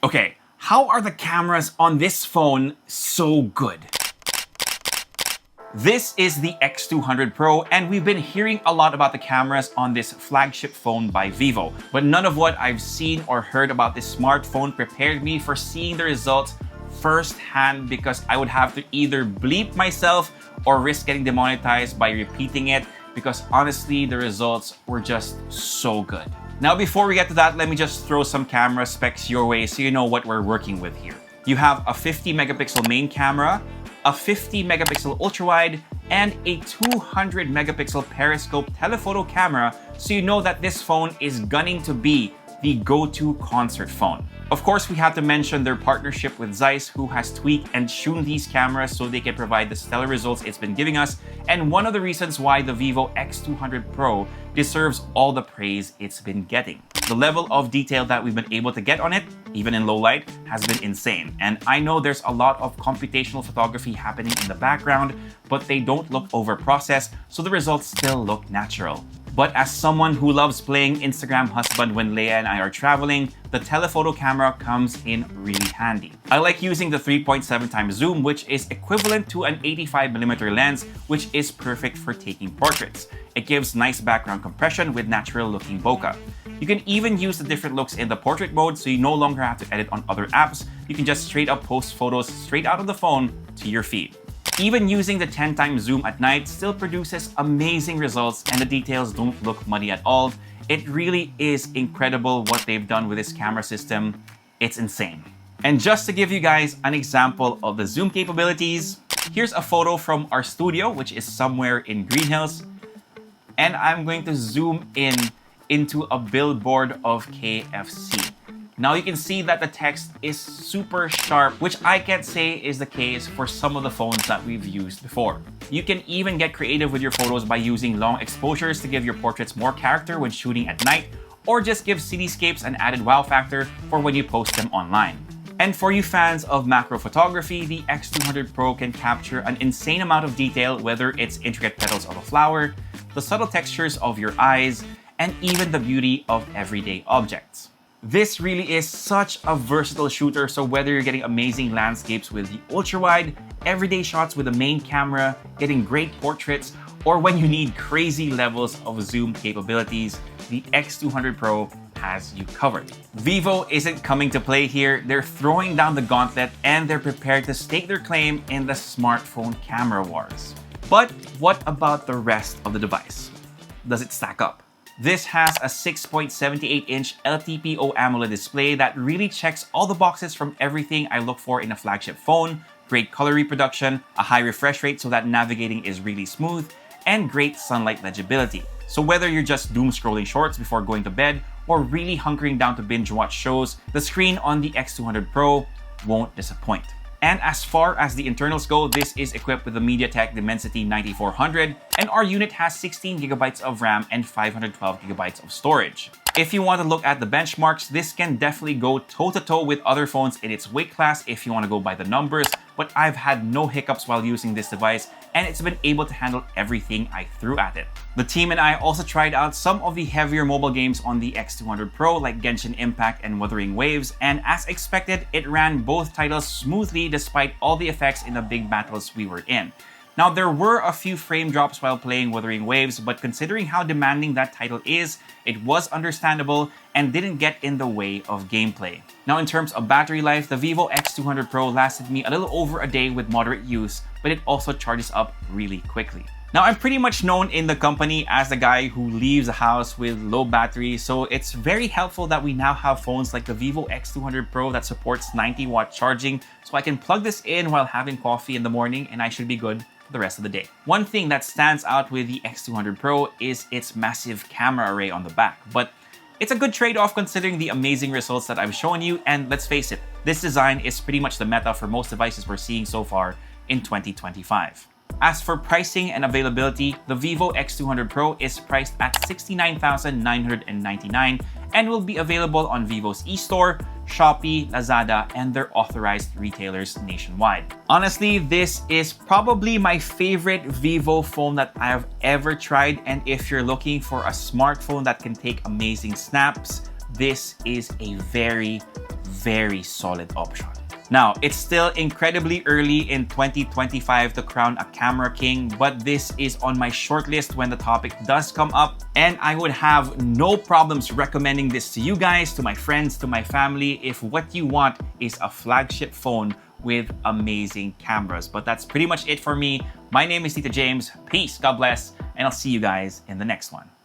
Okay, how are the cameras on this phone so good? This is the X200 Pro, and we've been hearing a lot about the cameras on this flagship phone by Vivo. But none of what I've seen or heard about this smartphone prepared me for seeing the results firsthand, because I would have to either bleep myself or risk getting demonetized by repeating it, because honestly, the results were just so good. Now, before we get to that, let me just throw some camera specs your way so you know what we're working with here. You have a 50 megapixel main camera, a 50 megapixel ultrawide, and a 200 megapixel periscope telephoto camera, so you know that this phone is gunning to be the go-to concert phone. Of course, we have to mention their partnership with Zeiss, who has tweaked and tuned these cameras so they can provide the stellar results it's been giving us, and one of the reasons why the Vivo X200 Pro deserves all the praise it's been getting. The level of detail that we've been able to get on it, even in low light, has been insane. And I know there's a lot of computational photography happening in the background, but they don't look over-processed, so the results still look natural. But as someone who loves playing Instagram husband when Leia and I are traveling, the telephoto camera comes in really handy. I like using the 3.7 times zoom, which is equivalent to an 85mm lens, which is perfect for taking portraits. It gives nice background compression with natural looking bokeh. You can even use the different looks in the portrait mode, so you no longer have to edit on other apps. You can just straight up post photos straight out of the phone to your feed. Even using the 10 times zoom at night still produces amazing results, and the details don't look muddy at all. It really is incredible what they've done with this camera system. It's insane. And just to give you guys an example of the zoom capabilities, here's a photo from our studio, which is somewhere in Green Hills. And I'm going to zoom in into a billboard of KFC. Now you can see that the text is super sharp, which I can't say is the case for some of the phones that we've used before. You can even get creative with your photos by using long exposures to give your portraits more character when shooting at night, or just give cityscapes an added wow factor for when you post them online. And for you fans of macro photography, the X200 Pro can capture an insane amount of detail, whether it's intricate petals of a flower, the subtle textures of your eyes, and even the beauty of everyday objects. This really is such a versatile shooter, so whether you're getting amazing landscapes with the ultrawide, everyday shots with the main camera, getting great portraits, or when you need crazy levels of zoom capabilities, the X200 Pro has you covered. Vivo isn't coming to play here. They're throwing down the gauntlet, and they're prepared to stake their claim in the smartphone camera wars. But what about the rest of the device? Does it stack up? This has a 6.78-inch LTPO AMOLED display that really checks all the boxes from everything I look for in a flagship phone: great color reproduction, a high refresh rate so that navigating is really smooth, and great sunlight legibility. So whether you're just doom scrolling shorts before going to bed or really hunkering down to binge watch shows, the screen on the X200 Pro won't disappoint. And as far as the internals go, this is equipped with the MediaTek Dimensity 9400, and our unit has 16GB of RAM and 512GB of storage. If you want to look at the benchmarks, this can definitely go toe-to-toe with other phones in its weight class if you want to go by the numbers, but I've had no hiccups while using this device, and it's been able to handle everything I threw at it. The team and I also tried out some of the heavier mobile games on the X200 Pro, like Genshin Impact and Wuthering Waves, and as expected, it ran both titles smoothly despite all the effects in the big battles we were in. Now, there were a few frame drops while playing Wuthering Waves, but considering how demanding that title is, it was understandable and didn't get in the way of gameplay. Now, in terms of battery life, the Vivo X200 Pro lasted me a little over a day with moderate use, but it also charges up really quickly. Now, I'm pretty much known in the company as the guy who leaves the house with low battery, so it's very helpful that we now have phones like the Vivo X200 Pro that supports 90-watt charging, so I can plug this in while having coffee in the morning and I should be good the rest of the day. One thing that stands out with the X200 Pro is its massive camera array on the back, but it's a good trade-off considering the amazing results that I've shown you, and let's face it, this design is pretty much the meta for most devices we're seeing so far in 2025. As for pricing and availability, the Vivo X200 Pro is priced at $69,999 and will be available on Vivo's eStore, Shopee, Lazada, and their authorized retailers nationwide. Honestly, this is probably my favorite Vivo phone that I have ever tried, and if you're looking for a smartphone that can take amazing snaps, this is a very, very solid option. Now, it's still incredibly early in 2025 to crown a camera king, but this is on my shortlist when the topic does come up, and I would have no problems recommending this to you guys, to my friends, to my family, if what you want is a flagship phone with amazing cameras. But that's pretty much it for me. My name is Tito James. Peace, God bless, and I'll see you guys in the next one.